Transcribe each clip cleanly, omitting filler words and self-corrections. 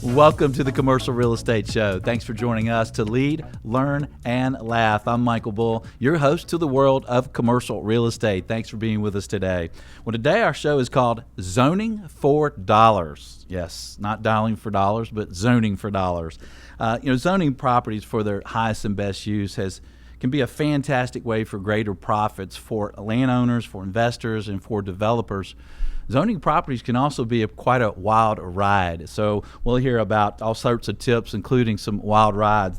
Welcome to the Commercial Real Estate Show. Thanks for joining us to lead, learn, and laugh. I'm Michael Bull, your host to the world of commercial real estate. Thanks for being with us today. Well, today our show is called Zoning for Dollars. Yes, not dialing for dollars, but zoning for dollars. Zoning properties for their highest and best use can be a fantastic way for greater profits for landowners, for investors, and for developers. Zoning properties can also be quite a wild ride. So we'll hear about all sorts of tips, including some wild rides.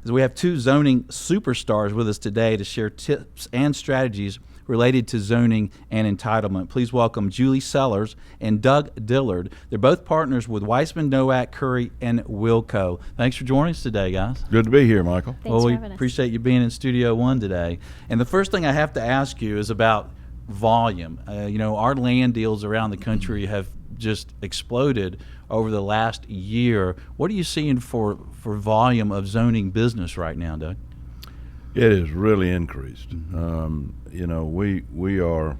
We have two zoning superstars with us today to share tips and strategies related to zoning and entitlement. Please welcome Julie Sellers and Doug Dillard. They're both partners with Weissman, Nowak, Curry, and Wilco. Thanks for joining us today, guys. Good to be here, Michael. Thanks for having us. We appreciate you being in Studio One today. And the first thing I have to ask you is about volume. Our land deals around the country have just exploded over the last year. What are you seeing for volume of zoning business right now, Doug? It has really increased. We are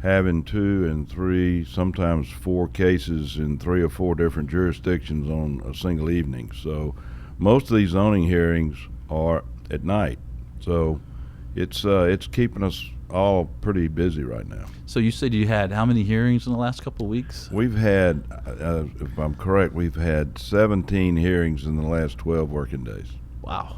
having 2 and 3, sometimes 4 cases in 3 or 4 different jurisdictions on a single evening. So most of these zoning hearings are at night. So it's keeping us all pretty busy right now. So you said you had how many hearings in the last couple of weeks? We've had, if I'm correct, we've had 17 hearings in the last 12 working days. Wow.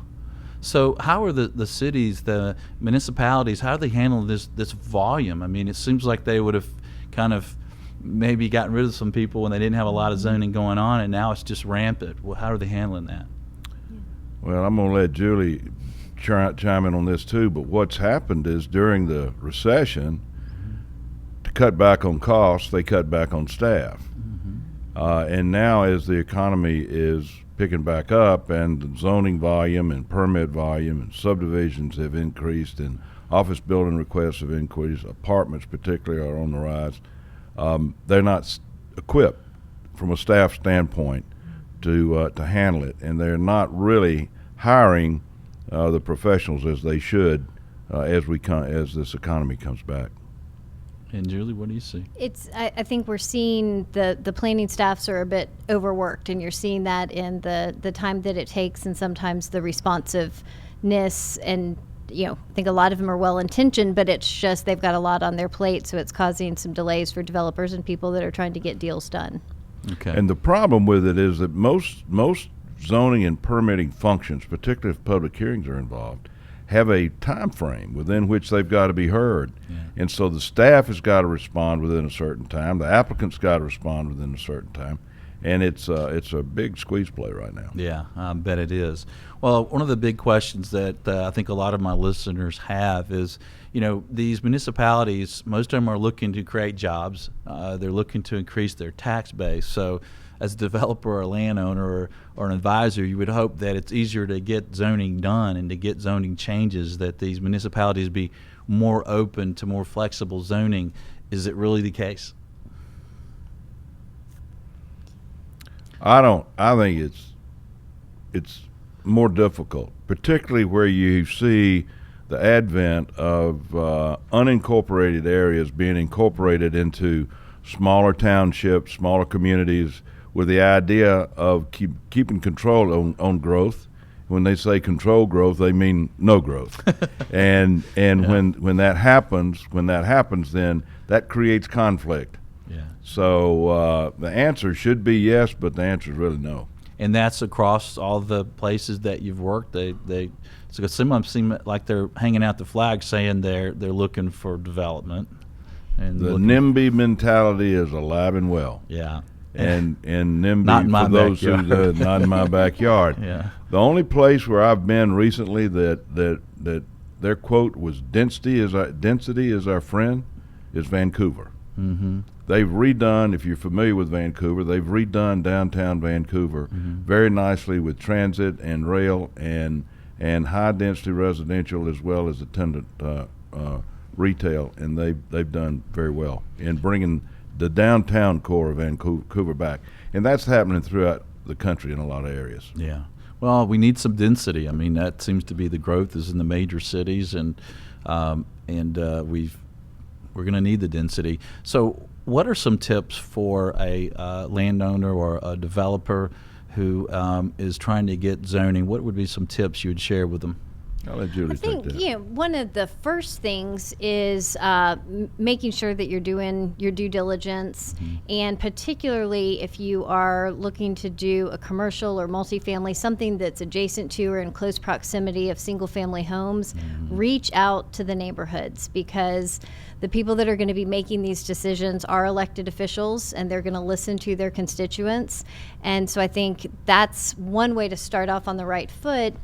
So how are the cities, the municipalities, how do they handle this volume? I mean, it seems like they would have kind of maybe gotten rid of some people when they didn't have a lot of zoning going on, and now it's just rampant. Well, how are they handling that? Well, I'm going to let Julie chime in on this too, but what's happened is during the recession, to cut back on costs, they cut back on staff. And now as the economy is picking back up and the zoning volume and permit volume and subdivisions have increased and office building requests have increased, apartments particularly are on the rise, they're not equipped from a staff standpoint to handle it, and they're not really hiring the professionals as they should as this economy comes back. And Julie, what do you see? I think we're seeing the planning staffs are a bit overworked, and you're seeing that in the time that it takes and sometimes the responsiveness. And I think a lot of them are well intentioned, but it's just they've got a lot on their plate, so it's causing some delays for developers and people that are trying to get deals done. Okay. And the problem with it is that most zoning and permitting functions, particularly if public hearings are involved, have a time frame within which they've got to be heard. Yeah. And so the staff has got to respond within a certain time, the applicant's got to respond within a certain time, and it's a big squeeze play right now. Yeah, I bet it is. Well, one of the big questions that I think a lot of my listeners have is, these municipalities, most of them are looking to create jobs. They're looking to increase their tax base. So as a developer or a landowner or an advisor, you would hope that it's easier to get zoning done and to get zoning changes, that these municipalities be more open to more flexible zoning. Is it really the case? I think it's more difficult, particularly where you see the advent of unincorporated areas being incorporated into smaller townships, smaller communities, with the idea of keeping control on growth. When they say control growth, they mean no growth. and yeah. when that happens, then that creates conflict. Yeah. So the answer should be yes, but the answer is really no. And that's across all the places that you've worked. So some of them seem like they're hanging out the flag, saying they're looking for development. And the NIMBY mentality is alive and well. Yeah. And NIMBY, not in my for those backyard. who not in my backyard. Yeah. The only place where I've been recently that their quote was density is our friend is Vancouver. Mm-hmm. They've redone, if you're familiar with Vancouver, they've redone downtown Vancouver very nicely with transit and rail and high density residential as well as attendant retail, and they've done very well in bringing the downtown core of Vancouver back, and that's happening throughout the country in a lot of areas. Yeah. Well, we need some density. I mean, that seems to be the growth is in the major cities, and we're going to need the density. So, what are some tips for a landowner or a developer who is trying to get zoning? What would be some tips you would share with them? I'll let Julie I think take that. one of the first things is making sure that you're doing your due diligence, and particularly if you are looking to do a commercial or multifamily, something that's adjacent to or in close proximity of single-family homes, reach out to the neighborhoods, because the people that are going to be making these decisions are elected officials, and they're going to listen to their constituents. And so I think that's one way to start off on the right foot,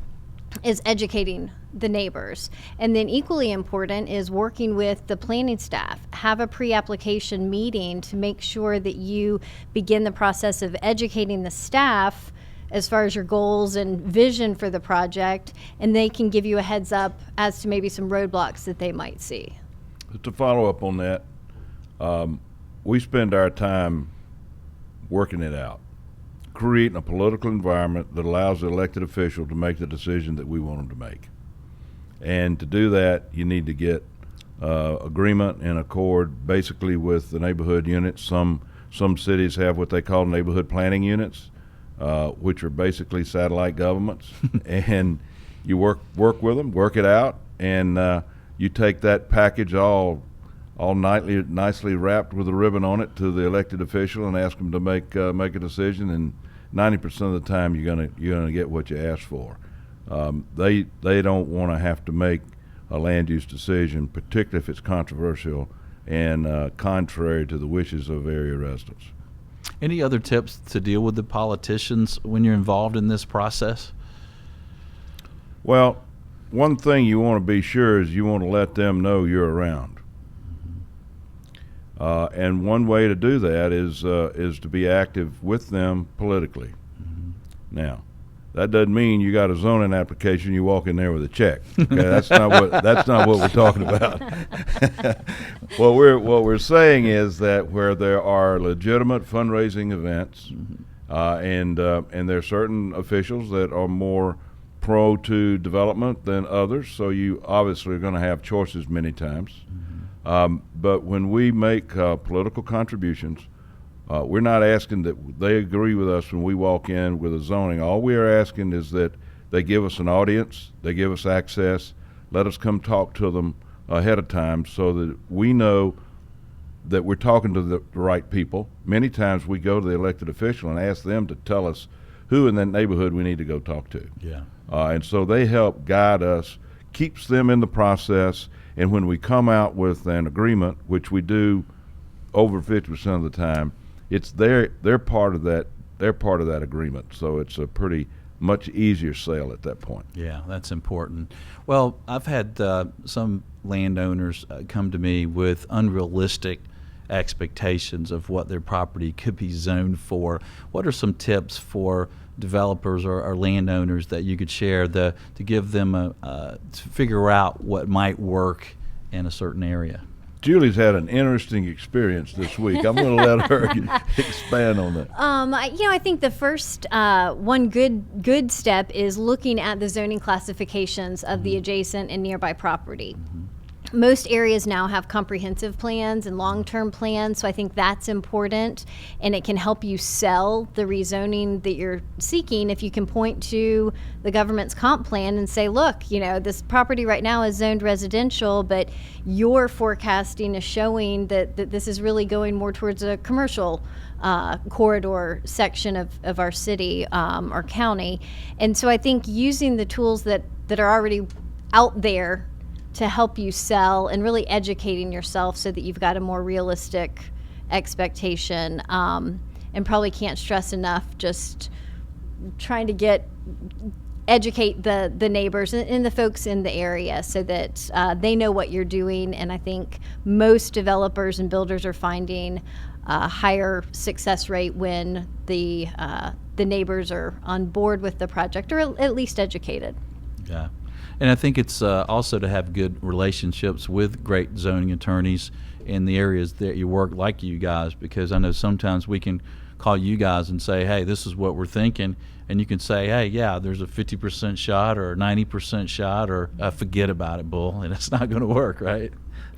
is educating the neighbors. And then equally important is working with the planning staff. Have a pre-application meeting to make sure that you begin the process of educating the staff as far as your goals and vision for the project, and they can give you a heads up as to maybe some roadblocks that they might see. To follow up on that, we spend our time working it out, creating a political environment that allows the elected official to make the decision that we want them to make. And to do that, you need to get agreement and accord basically with the neighborhood units. Some cities have what they call neighborhood planning units, which are basically satellite governments. And you work with them, work it out, and you take that package all nicely wrapped with a ribbon on it to the elected official and ask them to make a decision. And 90% of the time, you're gonna get what you asked for. They don't want to have to make a land use decision, particularly if it's controversial and contrary to the wishes of area residents. Any other tips to deal with the politicians when you're involved in this process? Well, one thing you want to be sure is you want to let them know you're around. And one way to do that is to be active with them politically. Now, that doesn't mean you got a zoning application, you walk in there with a check. Okay? That's not what we're talking about. What we're saying is that where there are legitimate fundraising events, and there are certain officials that are more pro to development than others, so you obviously are going to have choices many times. But when we make political contributions, we're not asking that they agree with us when we walk in with a zoning. All we are asking is that they give us an audience, they give us access, let us come talk to them ahead of time so that we know that we're talking to the right people. Many times we go to the elected official and ask them to tell us who in that neighborhood we need to go talk to. Yeah. And so they help guide us, keeps them in the process, and when we come out with an agreement, which we do over 50% of the time, it's they're part of that agreement. So it's a pretty much easier sale at that point. Yeah, that's important. Well, I've had some landowners come to me with unrealistic expectations of what their property could be zoned for. What are some tips for developers or landowners that you could share to give them to figure out what might work in a certain area? Julie's had an interesting experience this week. I'm going to let her expand on that. I think the first one good step is looking at the zoning classifications of the adjacent and nearby property. Most areas now have comprehensive plans and long-term plans, so I think that's important, and it can help you sell the rezoning that you're seeking if you can point to the government's comp plan and say, look, this property right now is zoned residential, but your forecasting is showing that this is really going more towards a commercial corridor section of our city or county. And so I think using the tools that are already out there to help you sell and really educating yourself so that you've got a more realistic expectation, and probably can't stress enough just trying to educate the neighbors and the folks in the area so that they know what you're doing. And I think most developers and builders are finding a higher success rate when the neighbors are on board with the project, or at least educated. Yeah. And I think it's also to have good relationships with great zoning attorneys in the areas that you work, like you guys, because I know sometimes we can call you guys and say, hey, this is what we're thinking. And you can say, hey, yeah, there's a 50% shot or a 90% shot, or forget about it, bull, and it's not going to work, right?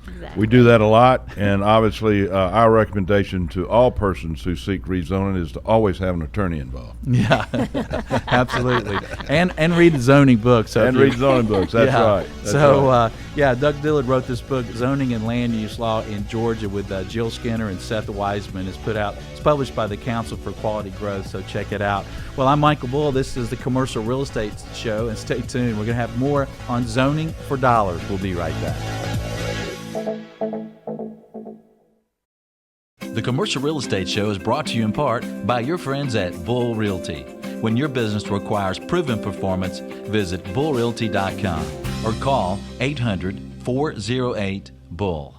Exactly. We do that a lot, and obviously our recommendation to all persons who seek rezoning is to always have an attorney involved. Yeah, absolutely. And read zoning books. So And read zoning books, that's right. That's right. Doug Dillard wrote this book, Zoning and Land Use Law in Georgia, with Jill Skinner and Seth Wiseman. It's published by the Council for Quality Growth, so check it out. Well, I'm Michael Bull. This is the Commercial Real Estate Show, and stay tuned. We're going to have more on zoning for dollars. We'll be right back. The Commercial Real Estate Show is brought to you in part by your friends at Bull Realty. When your business requires proven performance, visit bullrealty.com or call 800-408-BULL.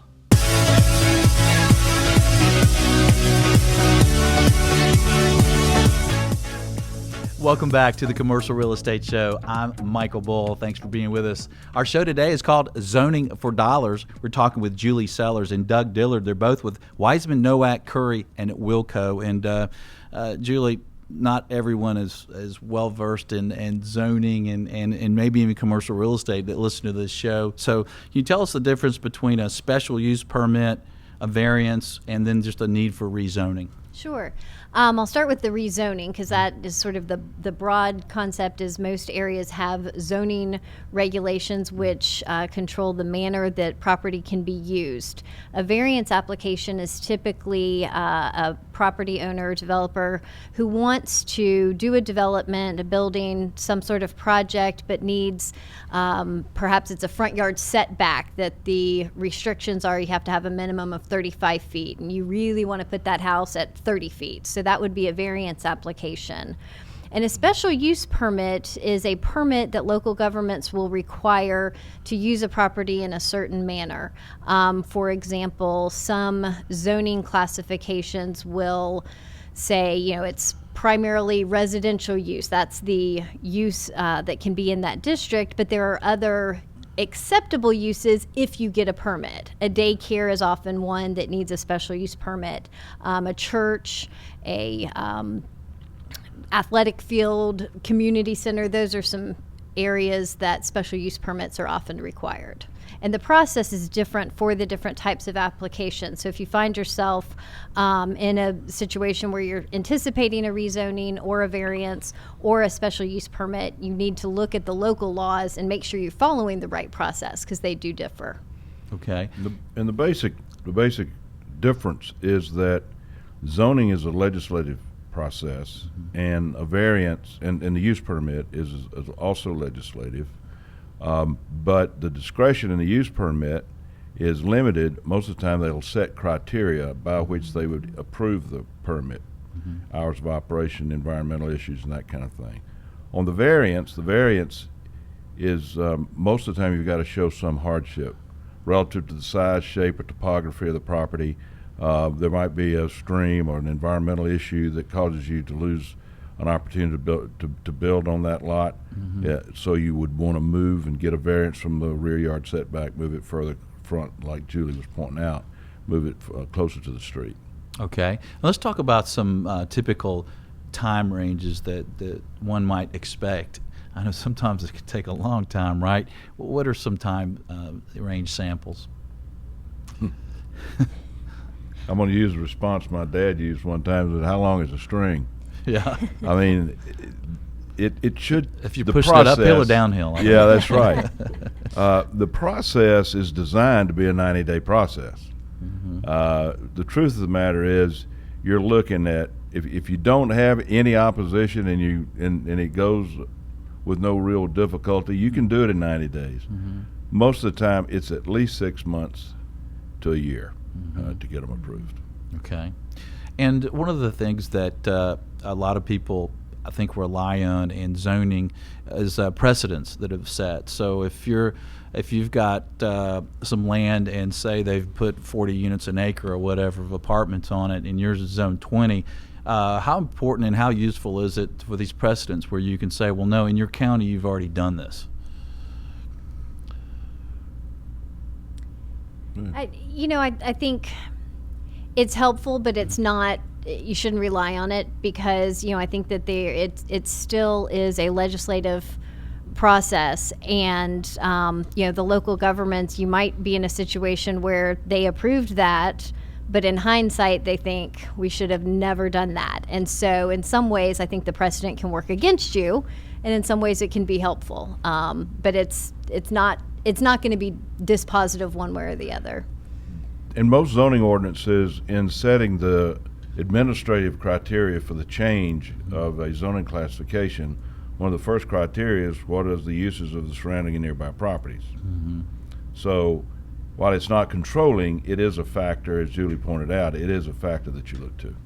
Welcome back to the Commercial Real Estate Show. I'm Michael Bull. Thanks for being with us. Our show today is called Zoning for Dollars. We're talking with Julie Sellers and Doug Dillard. They're both with Wiseman, Nowak, Curry, and Wilco. And Julie, not everyone is well versed in zoning and maybe even commercial real estate that listen to this show. So can you tell us the difference between a special use permit, a variance, and then just a need for rezoning? Sure. I'll start with the rezoning, because that is sort of the broad concept. Is most areas have zoning regulations which control the manner that property can be used. A variance application is typically a property owner, developer who wants to do a development, a building, some sort of project, but needs perhaps it's a front yard setback that the restrictions are you have to have a minimum of 35 feet, and you really want to put that house at 30 feet. So that would be a variance application. And a special use permit is a permit that local governments will require to use a property in a certain manner. For example, some zoning classifications will say, it's primarily residential use. That's the use that can be in that district, but there are other acceptable uses if you get a permit. A daycare is often one that needs a special use permit. A church, a athletic field, community center, those are some areas that special use permits are often required. And the process is different for the different types of applications. So if you find yourself in a situation where you're anticipating a rezoning or a variance or a special use permit, you need to look at the local laws and make sure you're following the right process, because they do differ. Okay. And the basic difference is that zoning is a legislative process, and a variance and the use permit is also legislative. But the discretion in the use permit is limited. Most of the time they'll set criteria by which they would approve the permit, hours of operation, environmental issues, and that kind of thing. On the variance is most of the time you've got to show some hardship relative to the size, shape, or topography of the property. There might be a stream or an environmental issue that causes you to lose an opportunity to build on that lot. So you would want to move and get a variance from the rear yard setback, move it further front, like Julie was pointing out, move it closer to the street. Okay. Let's talk about some typical time ranges that one might expect. I know sometimes it could take a long time, right? What are some time range samples? I'm going to use a response my dad used one time. How long is a string? Yeah. I mean, it should. If you push it uphill or downhill. Yeah, that's right. The process is designed to be a 90-day process. The truth of the matter is, you're looking at if you don't have any opposition and it goes with no real difficulty, you can do it in 90 days. Most of the time, it's at least 6 months to a year to get them approved. Okay. And one of the things that a lot of people, I think, rely on in zoning is precedents that have set. So if you've got some land and say they've put 40 units an acre or whatever of apartments on it, and yours is zone 20, how important and how useful is it for these precedents where you can say, well, no, in your county you've already done this? I think it's helpful, but it's not you shouldn't rely on it, because I think that it still is a legislative process, and the local governments, you might be in a situation where they approved that, but in hindsight they think we should have never done that. And so in some ways I think the precedent can work against you, and in some ways it can be helpful, but it's not going to be dispositive one way or the other. In most zoning ordinances, in setting the administrative criteria for the change of a zoning classification, one of the first criteria is what is the uses of the surrounding and nearby properties. Mm-hmm. So while it's not controlling, it is a factor, as Julie pointed out, it is a factor that you look to.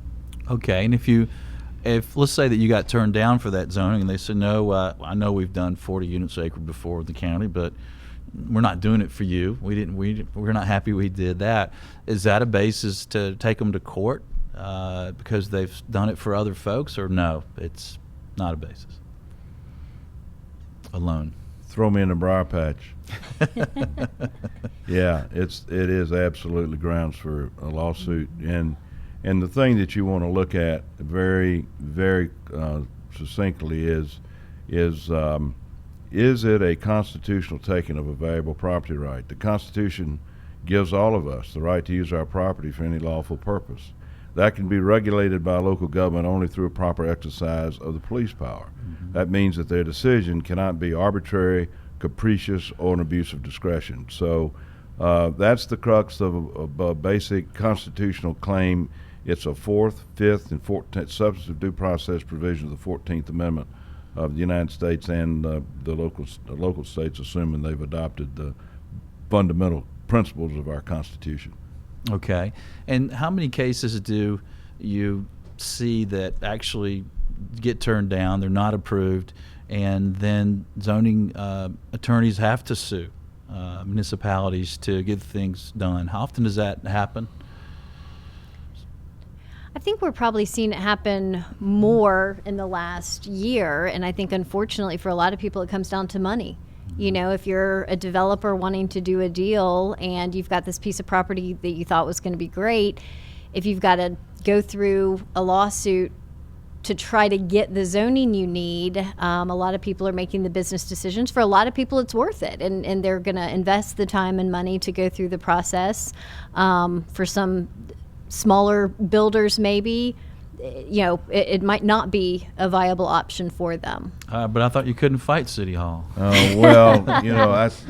Okay, and if let's say that you got turned down for that zoning and they said, no, I know we've done 40 units acre before with the county, but we're not doing it for you. We're not happy we did that. Is that a basis to take them to court because they've done it for other folks, or no, it's not a basis? Alone. Throw me in the briar patch. Yeah, it is absolutely grounds for a lawsuit, and the thing that you want to look at very, very succinctly is it a constitutional taking of a valuable property right? The Constitution gives all of us the right to use our property for any lawful purpose. That can be regulated by local government only through a proper exercise of the police power. Mm-hmm. That means that their decision cannot be arbitrary, capricious, or an abuse of discretion. So that's the crux of a basic constitutional claim. It's a 4th, 5th, and 14th substantive due process provision of the 14th Amendment of the United States and the local states, assuming they've adopted the fundamental principles of our Constitution. Okay. And how many cases do you see that actually get turned down, they're not approved, and then zoning attorneys have to sue municipalities to get things done? How often does that happen? I think we're probably seeing it happen more in the last year, and I think unfortunately for a lot of people it comes down to money. If you're a developer wanting to do a deal and you've got this piece of property that you thought was going to be great, if you've got to go through a lawsuit to try to get the zoning you need, a lot of people are making the business decisions. For a lot of people, it's worth it, and they're going to invest the time and money to go through the process. For some smaller builders, maybe, it might not be a viable option for them. But I thought you couldn't fight City Hall. Well,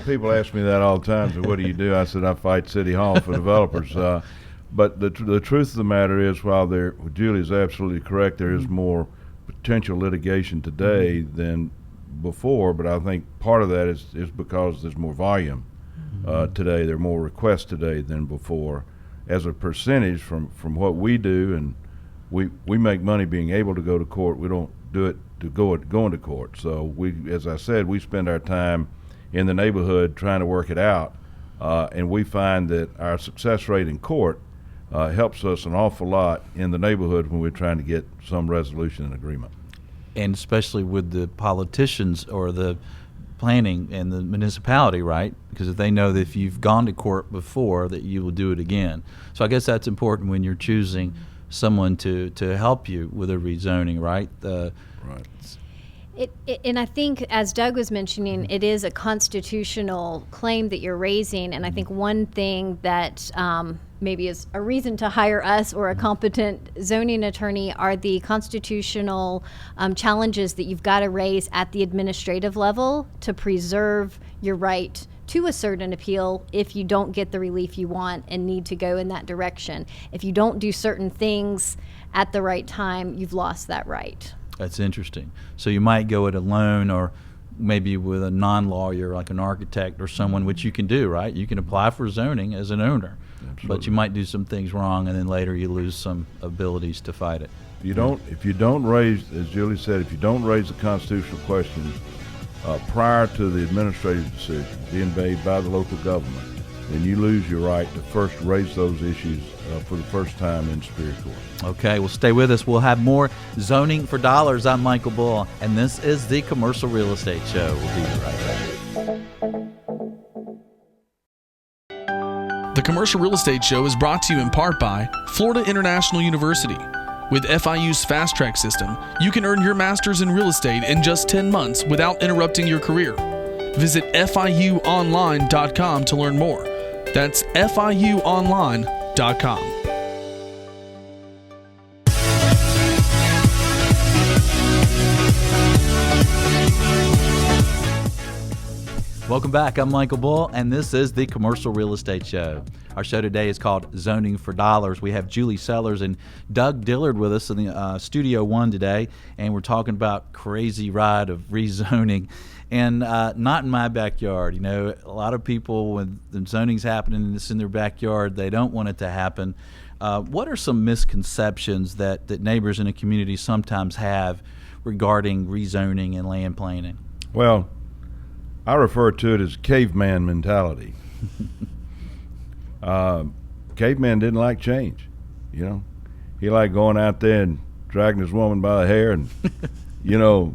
people ask me that all the time. So what do you do? I said I fight City Hall for developers. But the truth of the matter is, while Julie is absolutely correct, there is more potential litigation today than before. But I think part of that is because there's more volume today. There are more requests today than before. As a percentage from what we do, and we make money being able to go to court. We don't do it to going to court. So as I said, we spend our time in the neighborhood trying to work it out, and we find that our success rate in court helps us an awful lot in the neighborhood when we're trying to get some resolution and agreement. And especially with the politicians or the planning and the municipality, right? Because if they know that if you've gone to court before, that you will do it again. So I guess that's important when you're choosing someone to help you with a rezoning, right? Right. And I think, as Doug was mentioning, it is a constitutional claim that you're raising. And I think one thing that maybe is a reason to hire us or a competent zoning attorney are the constitutional challenges that you've got to raise at the administrative level to preserve your right to assert an appeal if you don't get the relief you want and need to go in that direction. If you don't do certain things at the right time, you've lost that right. That's interesting. So you might go it alone, or maybe with a non-lawyer like an architect or someone, which you can do, right? You can apply for zoning as an owner. Absolutely. But you might do some things wrong, and then later you lose some abilities to fight it. If you don't raise, as Julie said, if you don't raise the constitutional questions prior to the administrative decision being made by the local government, then you lose your right to first raise those issues for the first time in Superior Court. Okay, well, stay with us. We'll have more Zoning for Dollars. I'm Michael Bull, and this is the Commercial Real Estate Show. We'll be right back. The Commercial Real Estate Show is brought to you in part by Florida International University. With FIU's Fast Track system, you can earn your master's in real estate in just 10 months without interrupting your career. Visit FIUonline.com to learn more. That's FIUonline.com. Welcome back. I'm Michael Bull, and this is the Commercial Real Estate Show. Our show today is called Zoning for Dollars. We have Julie Sellers and Doug Dillard with us in the Studio One today, and we're talking about crazy ride of rezoning. And not in my backyard. You know, a lot of people, when the zoning's happening and it's in their backyard, they don't want it to happen. What are some misconceptions that neighbors in a community sometimes have regarding rezoning and land planning? Well, I refer to it as caveman mentality. Caveman didn't like change, you know. He liked going out there and dragging his woman by the hair and, you know,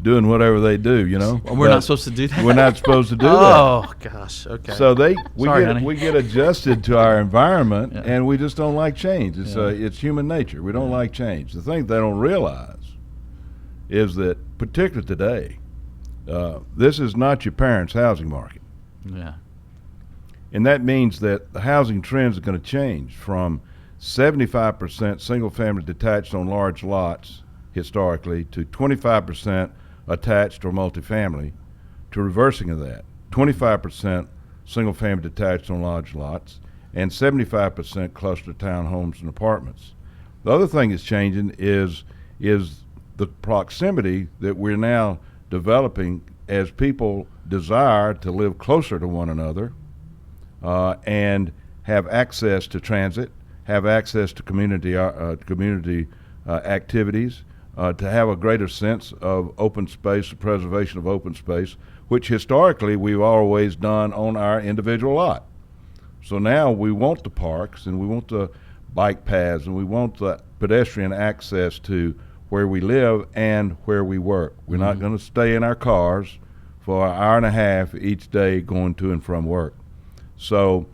doing whatever they do, you know. Well, we're not supposed to do that. We're not supposed to do that. Oh gosh, okay. So Sorry, we get adjusted to our environment, Yeah. and we just don't like change. It's human nature. We don't like change. The thing they don't realize is that, particularly today, this is not your parents' housing market. Yeah. And that means that the housing trends are going to change from 75% single-family detached on large lots historically to 25% attached or multifamily, to reversing of that, 25% single-family detached on large lots and 75% cluster townhomes and apartments. The other thing that's changing is the proximity that we're now developing as people desire to live closer to one another and have access to transit, have access to community activities, to have a greater sense of open space, the preservation of open space, which historically we've always done on our individual lot. So now we want the parks and we want the bike paths and we want the pedestrian access to where we live and where we work. We're not going to stay in our cars for an hour and a half each day going to and from work. So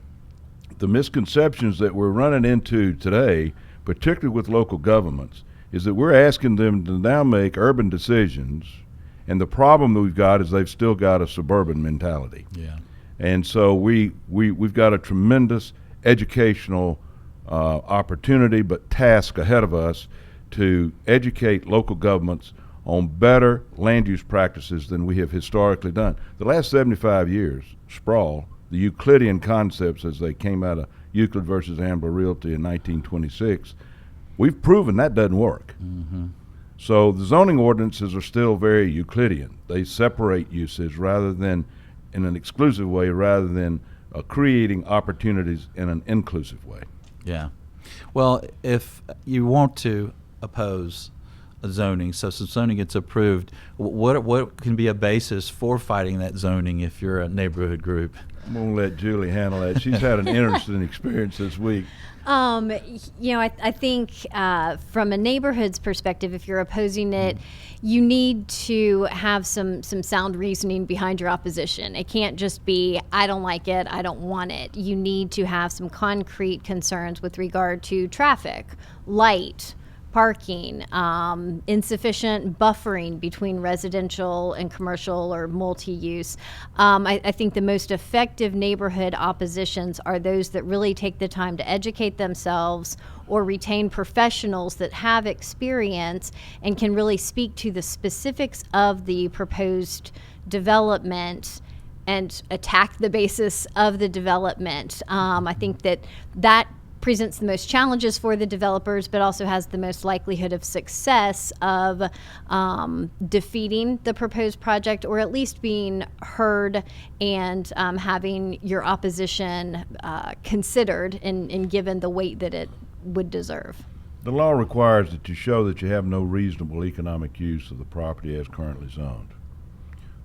the misconceptions that we're running into today, particularly with local governments, is that we're asking them to now make urban decisions, and the problem that we've got is they've still got a suburban mentality. Yeah. And so we've got a tremendous educational opportunity but task ahead of us to educate local governments on better land use practices than we have historically done. The last 75 years, sprawl, the Euclidean concepts as they came out of Euclid versus Ambler Realty in 1926, we've proven that doesn't work. Mm-hmm. So the zoning ordinances are still very Euclidean. They separate uses rather than in an exclusive way, rather than creating opportunities in an inclusive way. Yeah. Well, if you want to oppose a zoning, so zoning gets approved, what can be a basis for fighting that zoning if you're a neighborhood group? I'm going to let Julie handle that. She's had an interesting experience this week. I think from a neighborhood's perspective, if you're opposing it, you need to have some sound reasoning behind your opposition. It can't just be, I don't like it, I don't want it. You need to have some concrete concerns with regard to traffic, light, parking, insufficient buffering between residential and commercial or multi-use. I think the most effective neighborhood oppositions are those that really take the time to educate themselves or retain professionals that have experience and can really speak to the specifics of the proposed development and attack the basis of the development. I think that presents the most challenges for the developers, but also has the most likelihood of success of defeating the proposed project, or at least being heard and having your opposition considered and given the weight that it would deserve. The law requires that you show that you have no reasonable economic use of the property as currently zoned.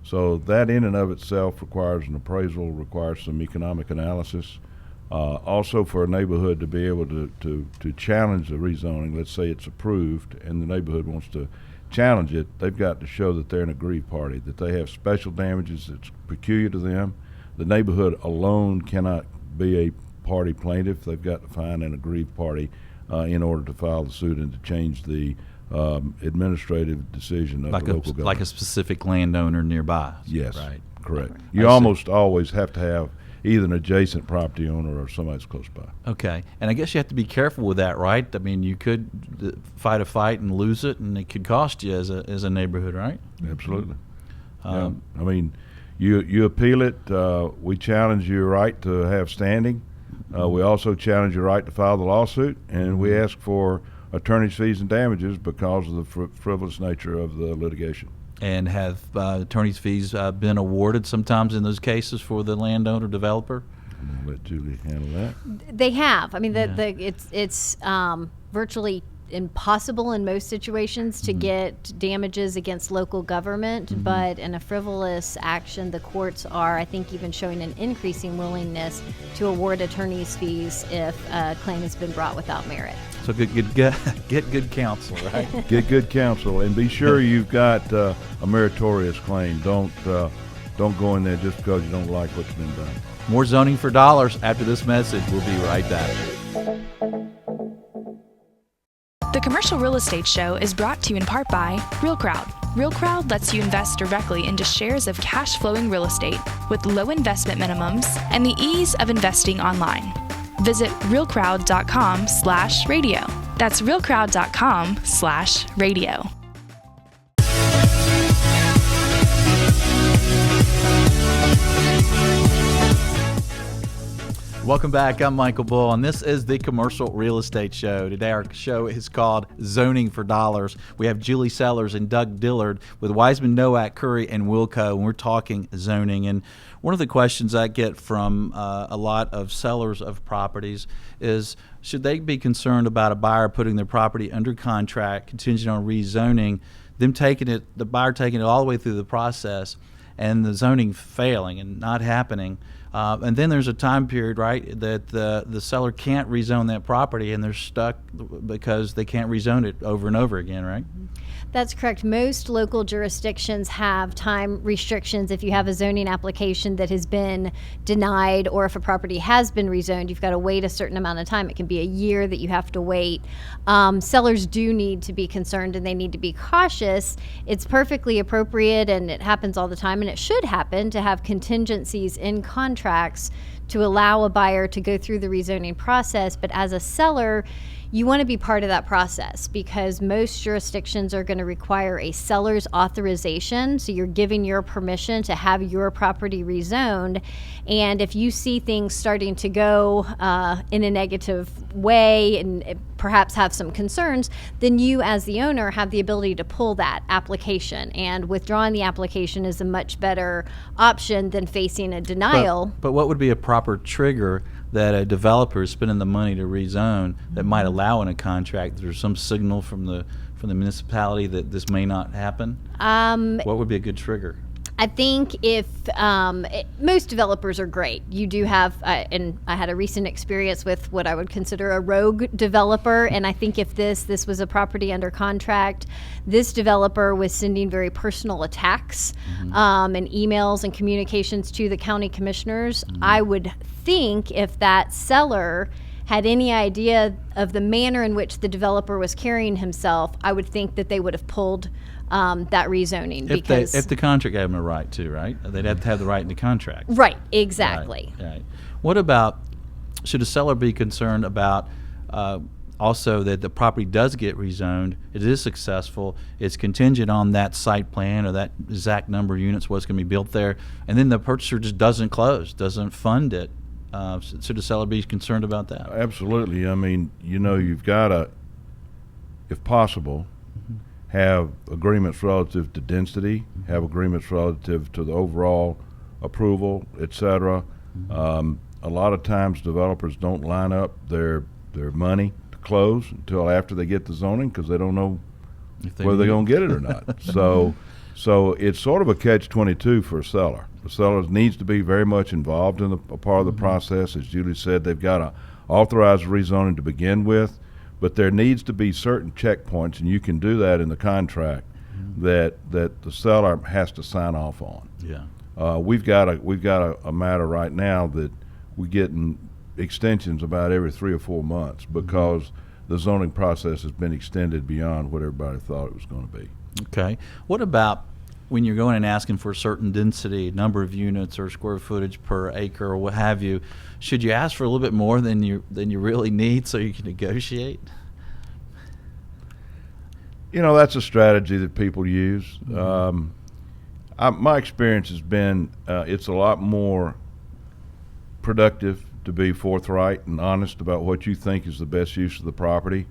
So that in and of itself requires an appraisal, requires some economic analysis. Also for a neighborhood to be able to challenge the rezoning, let's say it's approved and the neighborhood wants to challenge it, they've got to show that they're an aggrieved party, that they have special damages that's peculiar to them. The neighborhood alone cannot be a party plaintiff. They've got to find an aggrieved party in order to file the suit and to change the administrative decision of the local government. Like a specific landowner nearby. Yes, Right. correct. I You see. almost always have to have either an adjacent property owner or somebody that's close by. Okay. And I guess you have to be careful with that, right? I mean, you could fight a fight and lose it, and it could cost you as a neighborhood, right? Absolutely. Mm-hmm. I mean, you appeal it. We challenge your right to have standing. We also challenge your right to file the lawsuit, and we ask for attorney's fees and damages because of the frivolous nature of the litigation. And have attorney's fees been awarded sometimes in those cases for the landowner developer? I'm going to let Julie handle that. They have. I mean, it's virtually impossible in most situations to get damages against local government, but in a frivolous action, the courts are, I think, even showing an increasing willingness to award attorney's fees if a claim has been brought without merit. So get good counsel, right? Get good counsel, and be sure you've got a meritorious claim. Don't go in there just because you don't like what's been done. More zoning for dollars after this message. We'll be right back. The Commercial Real Estate Show is brought to you in part by Real Crowd. Real Crowd lets you invest directly into shares of cash-flowing real estate with low investment minimums and the ease of investing online. Visit realcrowd.com/radio. That's realcrowd.com/radio. Welcome back. I'm Michael Bull, and this is the Commercial Real Estate Show. Today, our show is called Zoning for Dollars. We have Julie Sellers and Doug Dillard with Wiseman, Nowak, Curry, and Wilco, and we're talking zoning. And one of the questions I get from a lot of sellers of properties is, should they be concerned about a buyer putting their property under contract, contingent on rezoning, the buyer taking it all the way through the process, and the zoning failing and not happening? And then there's a time period, right, that the seller can't rezone that property, and they're stuck because they can't rezone it over and over again, right? That's correct. Most local jurisdictions have time restrictions. If you have a zoning application that has been denied, or if a property has been rezoned, you've got to wait a certain amount of time. It can be a year that you have to wait. Sellers do need to be concerned, and they need to be cautious. It's perfectly appropriate, and it happens all the time, and it should happen, to have contingencies in contracts to allow a buyer to go through the rezoning process. But as a seller, you want to be part of that process, because most jurisdictions are going to require a seller's authorization. So you're giving your permission to have your property rezoned. And if you see things starting to go in a negative way and perhaps have some concerns, then you as the owner have the ability to pull that application. And withdrawing the application is a much better option than facing a denial. But what would be a proper trigger that a developer is spending the money to rezone that might allow in a contract? There's some signal from the municipality that this may not happen? What would be a good trigger? I think if most developers are great. You do have, and I had a recent experience with what I would consider a rogue developer, and I think if this was a property under contract, this developer was sending very personal attacks and emails and communications to the county commissioners. I would think if that seller had any idea of the manner in which the developer was carrying himself, I would think that they would have pulled that rezoning. If the contract gave them a right to, right? They'd have to have the right in the contract. Right, exactly. Right. What about, should a seller be concerned about also that the property does get rezoned, it is successful, it's contingent on that site plan or that exact number of units, what's going to be built there, and then the purchaser just doesn't close, doesn't fund it? Should the seller be concerned about that? Absolutely. I mean, you've got to, if possible, have agreements relative to density, have agreements relative to the overall approval, et cetera. A lot of times developers don't line up their money to close until after they get the zoning, because they don't know whether they're going to get it or not. So it's sort of a catch-22 for a seller. The seller needs to be very much involved in a part of the process. As Julie said, they've got to authorize rezoning to begin with, but there needs to be certain checkpoints, and you can do that in the contract that the seller has to sign off on. Yeah. We've got a matter right now that we're getting extensions about every 3 or 4 months because the zoning process has been extended beyond what everybody thought it was going to be. Okay. What about when you're going and asking for a certain density, number of units or square footage per acre or what have you? Should you ask for a little bit more than you really need so you can negotiate? That's a strategy that people use. My experience has been it's a lot more productive to be forthright and honest about what you think is the best use of the property.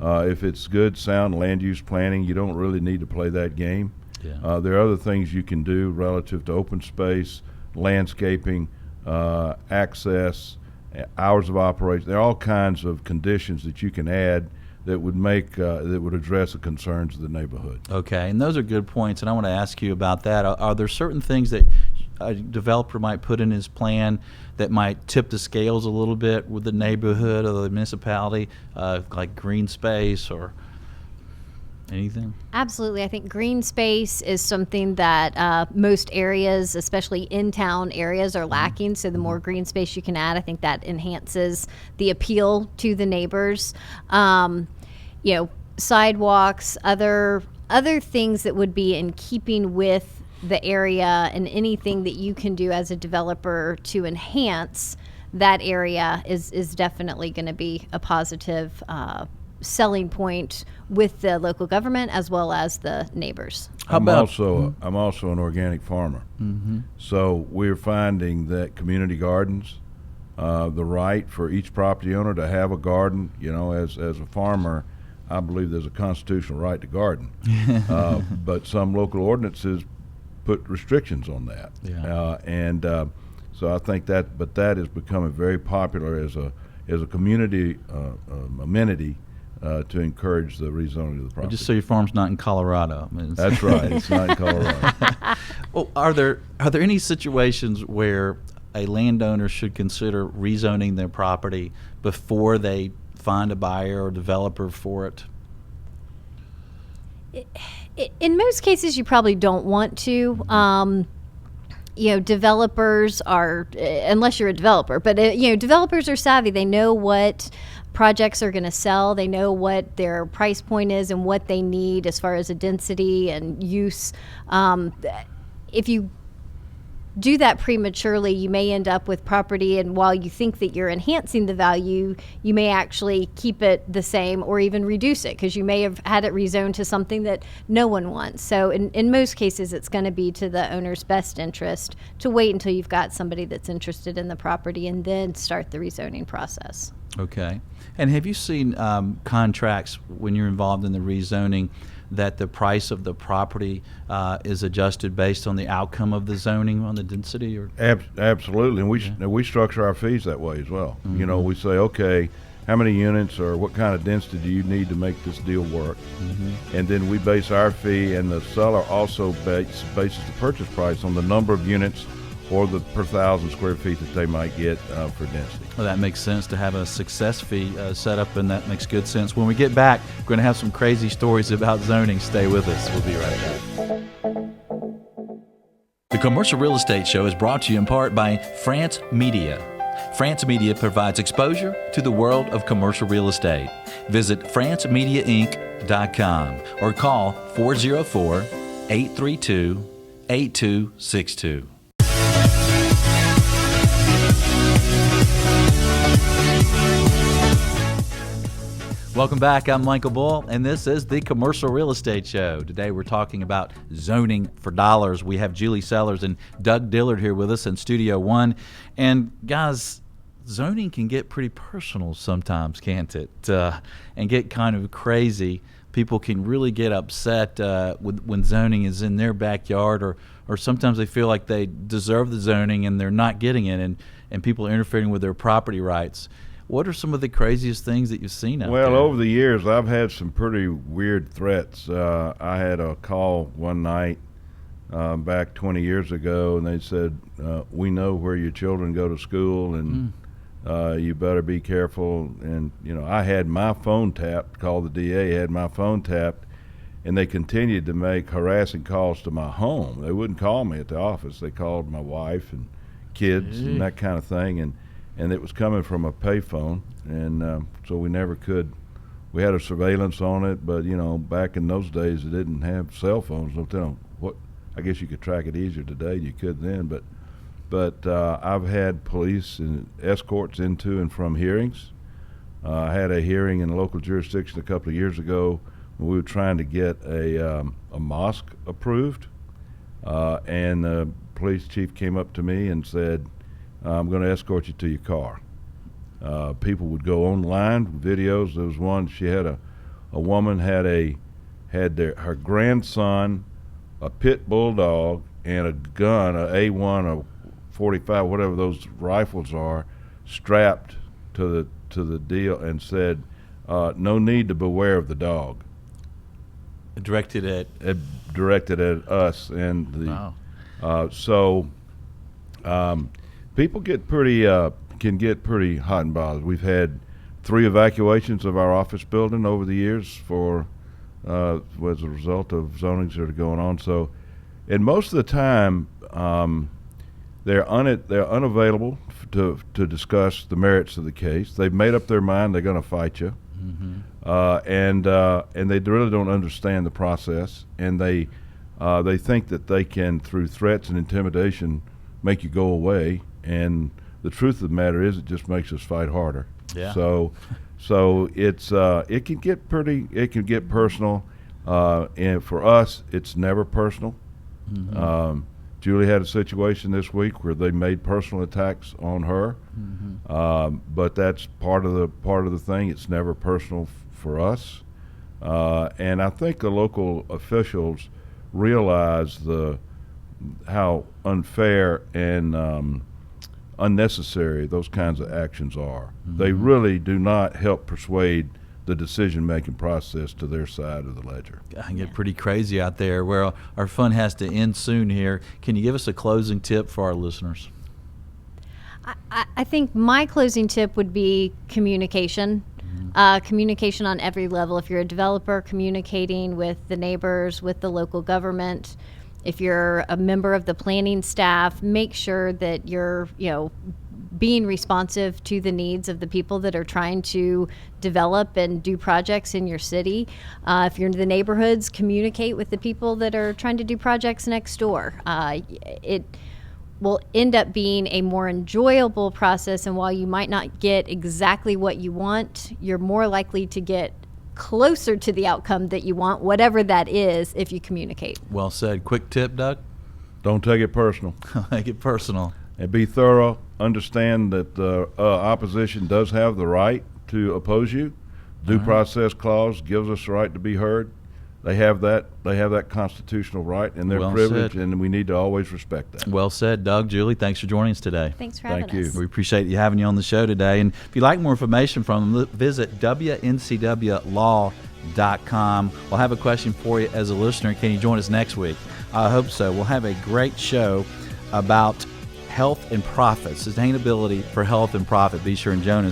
If it's good, sound land use planning, you don't really need to play that game. Yeah. There are other things you can do relative to open space, landscaping, access, hours of operation. There are all kinds of conditions that you can add that would address the concerns of the neighborhood. Okay, and those are good points, and I want to ask you about that. Are there certain things that a developer might put in his plan that might tip the scales a little bit with the neighborhood or the municipality, like green space or anything? Absolutely. I think green space is something that most areas, especially in-town areas, are lacking. So the more green space you can add, I think that enhances the appeal to the neighbors. Sidewalks, other things that would be in keeping with the area, and anything that you can do as a developer to enhance that area is definitely going to be a positive selling point with the local government as well as the neighbors. I'm also an organic farmer. So we're finding that community gardens, the right for each property owner to have a garden, as a farmer, I believe there's a constitutional right to garden. But some local ordinances put restrictions on that. Yeah. So I think that is becoming very popular as a community amenity to encourage the rezoning of the property. Just so your farm's not in Colorado. That's right. It's not in Colorado. Well, are there any situations where a landowner should consider rezoning their property before they find a buyer or developer for it? In most cases, you probably don't want to. Developers are, unless you're a developer, but developers are savvy. They know what projects are going to sell. They know what their price point is and what they need as far as a density and use. If you do that prematurely, you may end up with property, and while you think that you're enhancing the value, you may actually keep it the same or even reduce it, because you may have had it rezoned to something that no one wants. So in most cases, it's going to be to the owner's best interest to wait until you've got somebody that's interested in the property and then start the rezoning process. Okay. And have you seen contracts when you're involved in the rezoning that the price of the property is adjusted based on the outcome of the zoning on the density? Or Absolutely, and we structure our fees that way as well. We say, okay, how many units or what kind of density do you need to make this deal work? And then we base our fee, and the seller also bases the purchase price on the number of units or the per 1,000 square feet that they might get for density. Well, that makes sense to have a success fee set up, and that makes good sense. When we get back, we're going to have some crazy stories about zoning. Stay with us. We'll be right back. The Commercial Real Estate Show is brought to you in part by France Media. France Media provides exposure to the world of commercial real estate. Visit francemediainc.com or call 404-832-8262. Welcome back. I'm Michael Bull, and this is the Commercial Real Estate Show. Today we're talking about zoning for dollars. We have Julie Sellers and Doug Dillard here with us in Studio One. And guys, zoning can get pretty personal sometimes, can't it? And get kind of crazy. People can really get upset when zoning is in their backyard, or sometimes they feel like they deserve the zoning and they're not getting it, and people are interfering with their property rights. What are some of the craziest things that you've seen out there? Well, over the years, I've had some pretty weird threats. I had a call one night back 20 years ago, and they said, we know where your children go to school, and you better be careful. And, I had my phone tapped, called the DA, had my phone tapped, and they continued to make harassing calls to my home. They wouldn't call me at the office. They called my wife and kids and that kind of thing. And it was coming from a payphone, and so we never could we had a surveillance on it, but back in those days, it didn't have cell phones. I guess you could track it easier today than you could then. But I've had police and escorts into and from hearings. I had a hearing in a local jurisdiction a couple of years ago when we were trying to get a mosque approved, and the police chief came up to me and said, "I'm going to escort you to your car." People would go online, videos. There was one, she had a woman had her grandson, a pit bulldog, and a gun, a A1 or 45, whatever those rifles are, strapped to the deal, and said, "No need to beware of the dog." Directed at us, and the wow. People get can get pretty hot and bothered. We've had 3 evacuations of our office building over the years as a result of zonings that are going on. So, and most of the time, they're unavailable to discuss the merits of the case. They've made up their mind they're going to fight you, and they really don't understand the process, and they think that they can, through threats and intimidation, make you go away. And the truth of the matter is, it just makes us fight harder. Yeah. So it's it can get personal, and for us, it's never personal. Julie had a situation this week where they made personal attacks on her, but that's part of the thing. It's never personal for us, and I think the local officials realize how unfair and unnecessary those kinds of actions are. They really do not help persuade the decision-making process to their side of the ledger. I can get pretty crazy out there. Well, our fun has to end soon here. Can you give us a closing tip for our listeners? I think my closing tip would be communication. Communication on every level. If you're a developer, communicating with the neighbors, with the local government. If you're a member of the planning staff, make sure that you're, being responsive to the needs of the people that are trying to develop and do projects in your city. If you're in the neighborhoods, communicate with the people that are trying to do projects next door. It will end up being a more enjoyable process, and while you might not get exactly what you want, you're more likely to get closer to the outcome that you want, whatever that is, if you communicate. Well said. Quick tip, Doug? Don't take it personal. Make it personal. And be thorough. Understand that the opposition does have the right to oppose you. Due process clause gives us the right to be heard. They have that constitutional right, and their privilege, and we need to always respect that. Well said, Doug. Julie, thanks for joining us today. Thanks for having us. We appreciate having you on the show today. And if you'd like more information from them, visit wncwlaw.com. We'll have a question for you as a listener. Can you join us next week? I hope so. We'll have a great show about health and profit, sustainability for health and profit. Be sure and join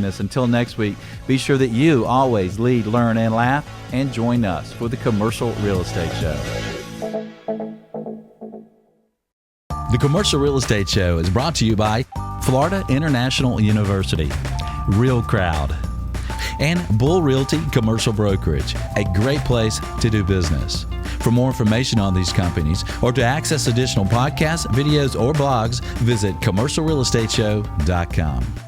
us. Until next week, be sure that you always lead, learn, and laugh, and join us for the Commercial Real Estate Show. The Commercial Real Estate Show is brought to you by Florida International University, Real Crowd, and Bull Realty Commercial Brokerage, a great place to do business. For more information on these companies or to access additional podcasts, videos, or blogs, visit commercialrealestateshow.com.